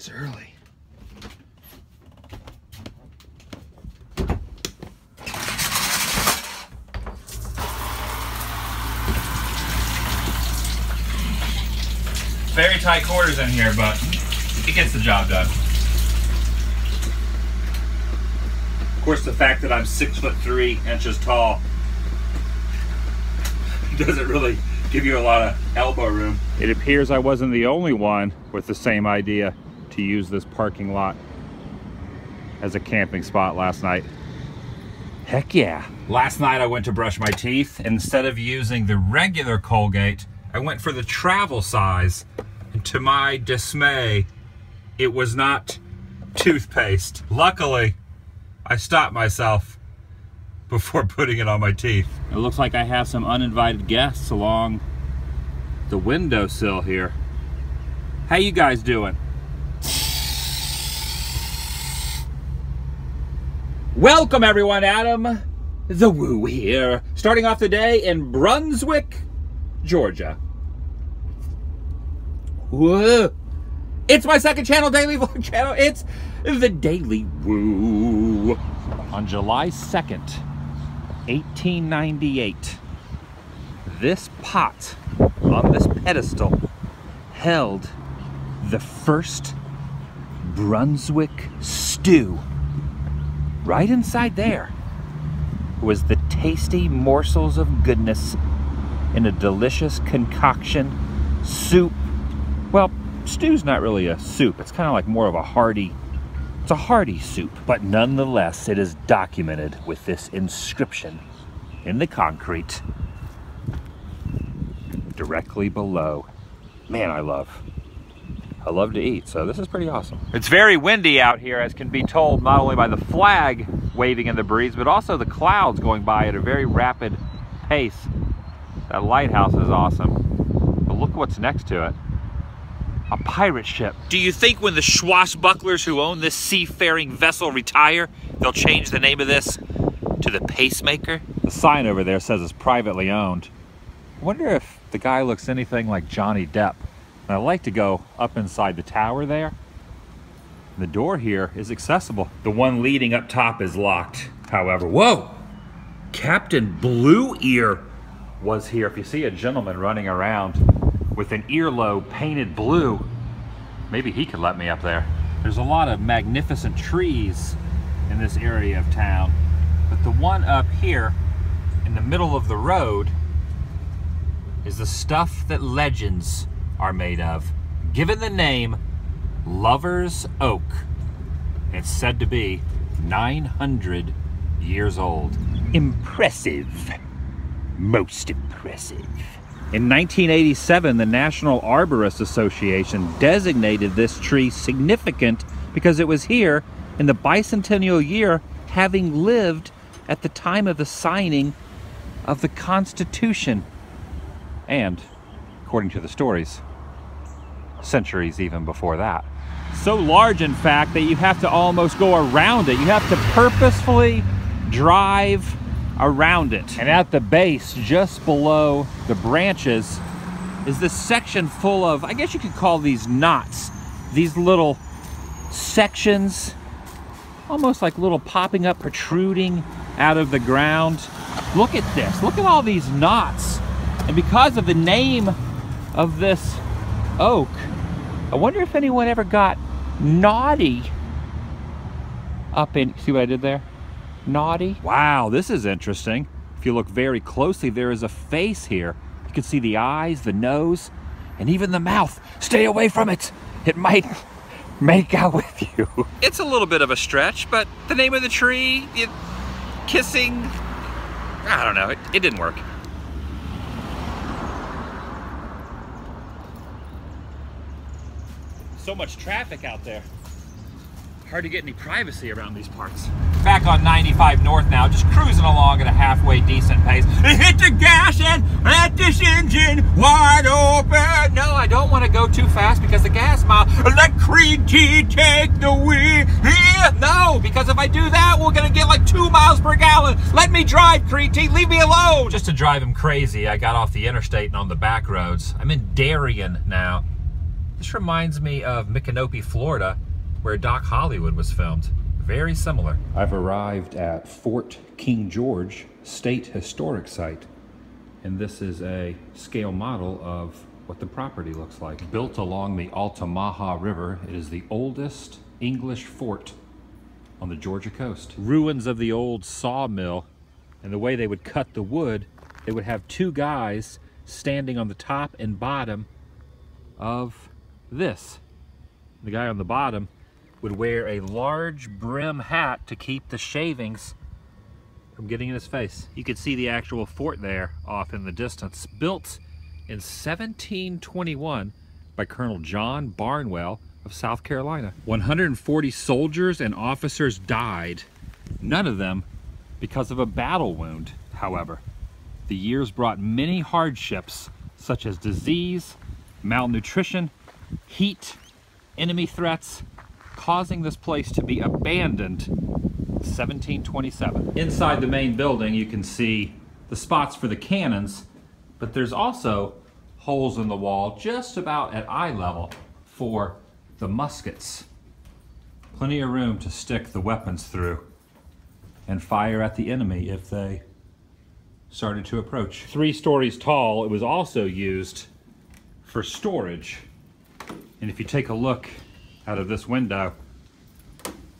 It's early. Very tight quarters in here, but it gets the job done. Of course, the fact that I'm 6'3" tall doesn't really give you a lot of elbow room. It appears I wasn't the only one with the same idea to use this parking lot as a camping spot last night. Heck yeah. Last night I went to brush my teeth. Instead of using the regular Colgate, I went for the travel size. And to my dismay, it was not toothpaste. Luckily, I stopped myself before putting it on my teeth. It looks like I have some uninvited guests along the windowsill here. How you guys doing? Welcome everyone, Adam the Woo here. Starting off the day in Brunswick, Georgia. Whoa. It's my second channel, daily vlog channel. It's the Daily Woo. On July 2nd, 1898, this pot on this pedestal held the first Brunswick stew. Right inside there was the tasty morsels of goodness in a delicious concoction soup. Well, stew's not really a soup. It's kind of like more of a hearty, it's a hearty soup. But nonetheless, it is documented with this inscription in the concrete directly below. Man, I love to eat, so this is pretty awesome. It's very windy out here, as can be told not only by the flag waving in the breeze, but also the clouds going by at a very rapid pace. That lighthouse is awesome. But look what's next to it. A pirate ship. Do you think when the swashbucklers who own this seafaring vessel retire, they'll change the name of this to the Pacemaker? The sign over there says it's privately owned. I wonder if the guy looks anything like Johnny Depp. And I'd like to go up inside the tower there. The door here is accessible. The one leading up top is locked, however. Whoa! Captain Blue Ear was here. If you see a gentleman running around with an earlobe painted blue, maybe he could let me up there. There's a lot of magnificent trees in this area of town, but the one up here in the middle of the road is the stuff that legends are made of, given the name Lover's Oak. It's said to be 900 years old. Impressive. Most impressive. In 1987, the National Arborists Association designated this tree significant because it was here in the bicentennial year, having lived at the time of the signing of the Constitution. And, according to the stories, centuries even before that. So large, in fact, that you have to almost go around it. You have to purposefully drive around it. And at the base, just below the branches, is this section full of, I guess you could call these knots. These little sections, almost like little popping up, protruding out of the ground. Look at this. Look at all these knots. And because of the name of this oak, I wonder if anyone ever got naughty up in, see what I did there? Naughty. Wow, this is interesting. If you look very closely, there is a face here. You can see the eyes, the nose, and even the mouth. Stay away from it. It might make out with you. It's a little bit of a stretch, but the name of the tree, kissing, I don't know, it didn't work. So much traffic out there. Hard to get any privacy around these parts. Back on 95 North now, just cruising along at a halfway decent pace. Hit the gas and let this engine wide open. No, I don't want to go too fast because the gas mile. Let Creed T take the wheel. No, because if I do that, we're gonna get like 2 miles per gallon. Let me drive, Creed T, leave me alone. Just to drive him crazy, I got off the interstate and on the back roads. I'm in Darien now. This reminds me of Micanopy, Florida, where Doc Hollywood was filmed. Very similar. I've arrived at Fort King George State Historic Site, and this is a scale model of what the property looks like. Built along the Altamaha River, it is the oldest English fort on the Georgia coast. Ruins of the old sawmill, and the way they would cut the wood, they would have two guys standing on the top and bottom of this. The guy on the bottom would wear a large brim hat to keep the shavings from getting in his face. You could see the actual fort there off in the distance. Built in 1721 by Colonel John Barnwell of South Carolina. 140 soldiers and officers died, none of them because of a battle wound, however. The years brought many hardships such as disease, malnutrition, heat, enemy threats, causing this place to be abandoned in 1727. Inside the main building, you can see the spots for the cannons, but there's also holes in the wall just about at eye level for the muskets. Plenty of room to stick the weapons through and fire at the enemy if they started to approach. 3 stories tall, it was also used for storage. And if you take a look out of this window,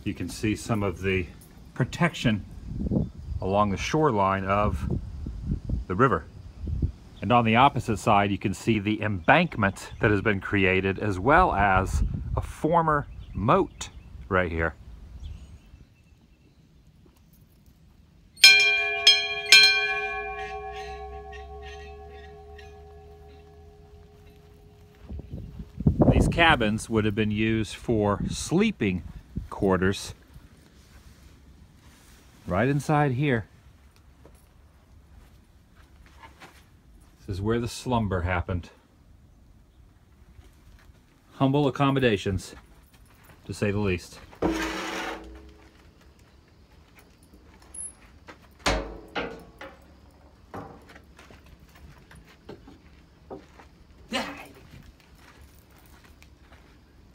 you can see some of the protection along the shoreline of the river. And on the opposite side, you can see the embankment that has been created, as well as a former moat right here. These cabins would have been used for sleeping quarters. Right inside here. This is where the slumber happened. Humble accommodations, to say the least.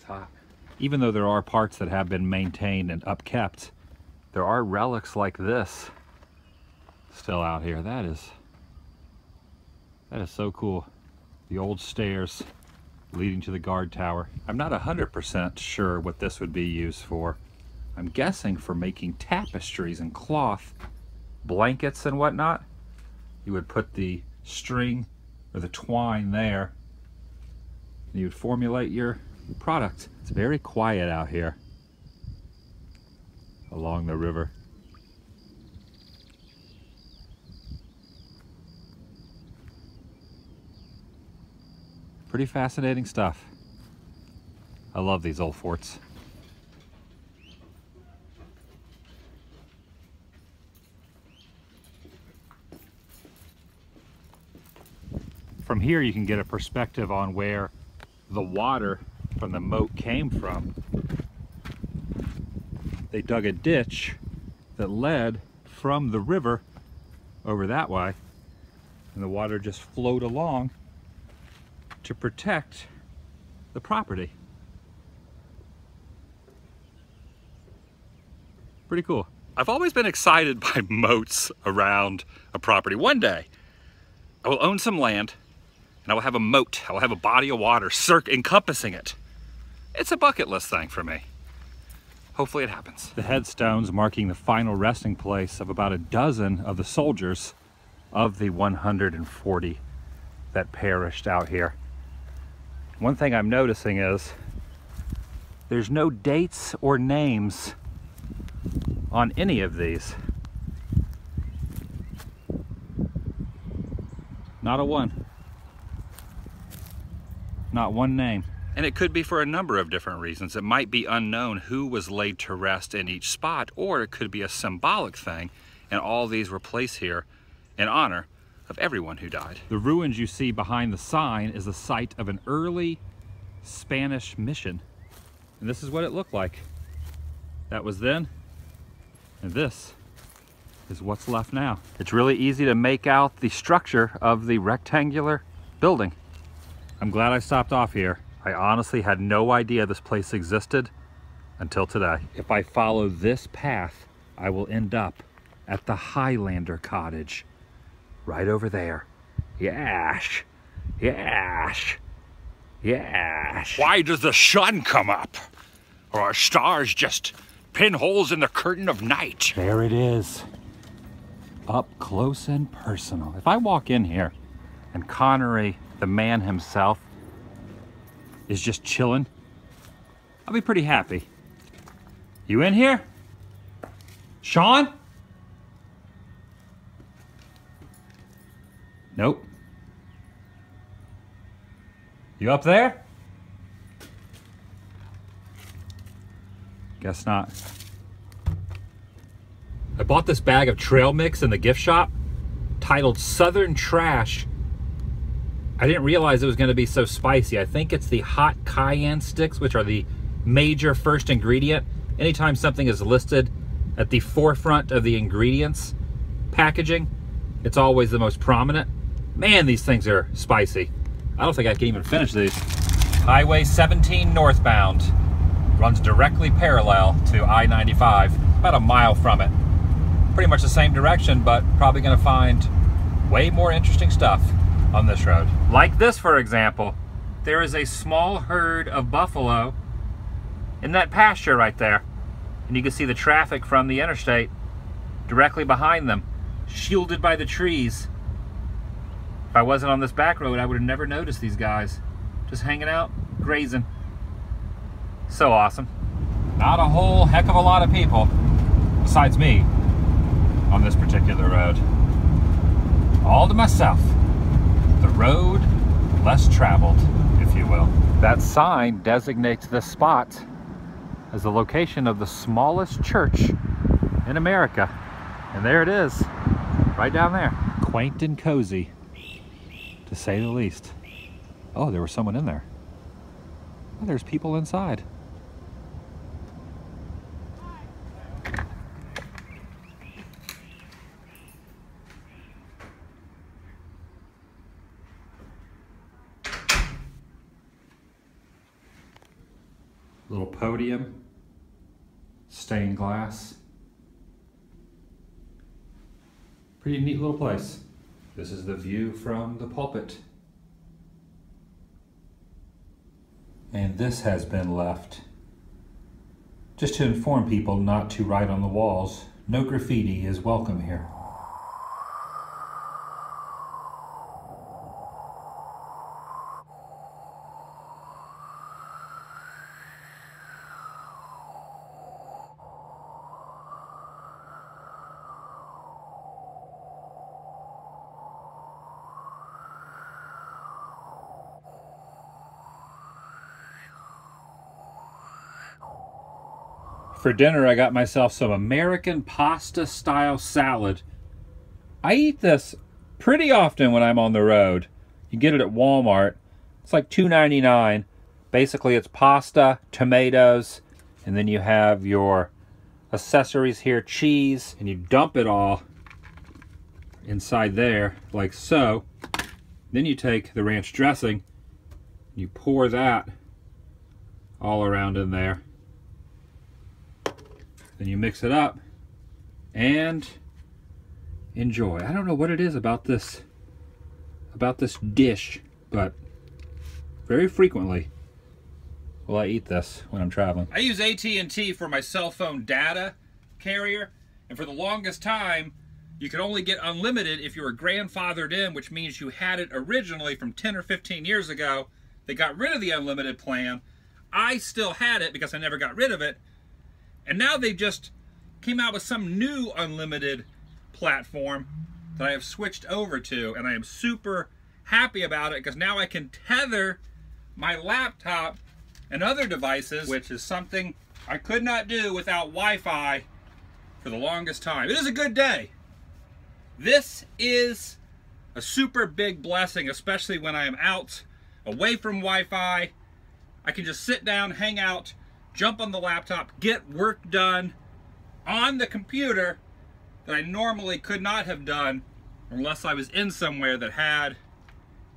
Hot. Even though there are parts that have been maintained and upkept, there are relics like this still out here. That is so cool. The old stairs leading to the guard tower. I'm not 100% sure what this would be used for. I'm guessing for making tapestries and cloth, blankets and whatnot. You would put the string or the twine there, and you would formulate your product. It's very quiet out here along the river. Pretty fascinating stuff. I love these old forts. From here you can get a perspective on where the water from the moat came from. They dug a ditch that led from the river over that way, and the water just flowed along to protect the property. Pretty cool. I've always been excited by moats around a property. One day, I will own some land and I will have a moat. I will have a body of water encompassing it. It's a bucket list thing for me. Hopefully it happens. The headstones marking the final resting place of about a dozen of the soldiers of the 140 that perished out here. One thing I'm noticing is there's no dates or names on any of these. Not a one. Not one name. And it could be for a number of different reasons. It might be unknown who was laid to rest in each spot, or it could be a symbolic thing, and all these were placed here in honor of everyone who died. The ruins you see behind the sign is the site of an early Spanish mission. And this is what it looked like. That was then, and this is what's left now. It's really easy to make out the structure of the rectangular building. I'm glad I stopped off here. I honestly had no idea this place existed until today. If I follow this path, I will end up at the Highlander Cottage. Right over there. Yash. Yash. Yash. Why does the sun come up? Or are stars just pinholes in the curtain of night? There it is. Up close and personal. If I walk in here and Connery, the man himself, is just chilling, I'll be pretty happy. You in here? Sean? Nope. You up there? Guess not. I bought this bag of trail mix in the gift shop titled Southern Trash. I didn't realize it was going to be so spicy. I think it's the hot cayenne sticks, which are the major first ingredient. Anytime something is listed at the forefront of the ingredients packaging, it's always the most prominent. Man, these things are spicy. I don't think I can even finish these. Highway 17 northbound runs directly parallel to I-95, about a mile from it. Pretty much the same direction, but probably gonna find way more interesting stuff on this road. Like this, for example. There is a small herd of buffalo in that pasture right there. And you can see the traffic from the interstate directly behind them, shielded by the trees. If I wasn't on this back road, I would have never noticed these guys. Just hanging out, grazing. So awesome. Not a whole heck of a lot of people, besides me, on this particular road. All to myself. The road less traveled, if you will. That sign designates this spot as the location of the smallest church in America. And there it is, right down there. Quaint and cozy, to say the least. Oh, there was someone in there. Oh, there's people inside. Little podium, stained glass. Pretty neat little place. This is the view from the pulpit. And this has been left just to inform people not to write on the walls. No graffiti is welcome here. For dinner, I got myself some American pasta style salad. I eat this pretty often when I'm on the road. You get it at Walmart. It's like $2.99. Basically, it's pasta, tomatoes, and then you have your accessories here, cheese, and you dump it all inside there, like so. Then you take the ranch dressing, you pour that all around in there. Then you mix it up and enjoy. I don't know what it is about this dish, but very frequently will I eat this when I'm traveling. I use AT&T for my cell phone data carrier, and for the longest time, you could only get unlimited if you were grandfathered in, which means you had it originally from 10 or 15 years ago. They got rid of the unlimited plan. I still had it because I never got rid of it. And now they just came out with some new unlimited platform that I have switched over to, and I am super happy about it because now I can tether my laptop and other devices, which is something I could not do without Wi-Fi for the longest time. It is a good day. This is a super big blessing, especially when I am out away from Wi-Fi. I can just sit down, hang out, jump on the laptop, get work done on the computer that I normally could not have done unless I was in somewhere that had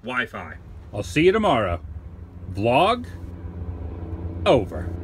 Wi-Fi. I'll see you tomorrow. Vlog over.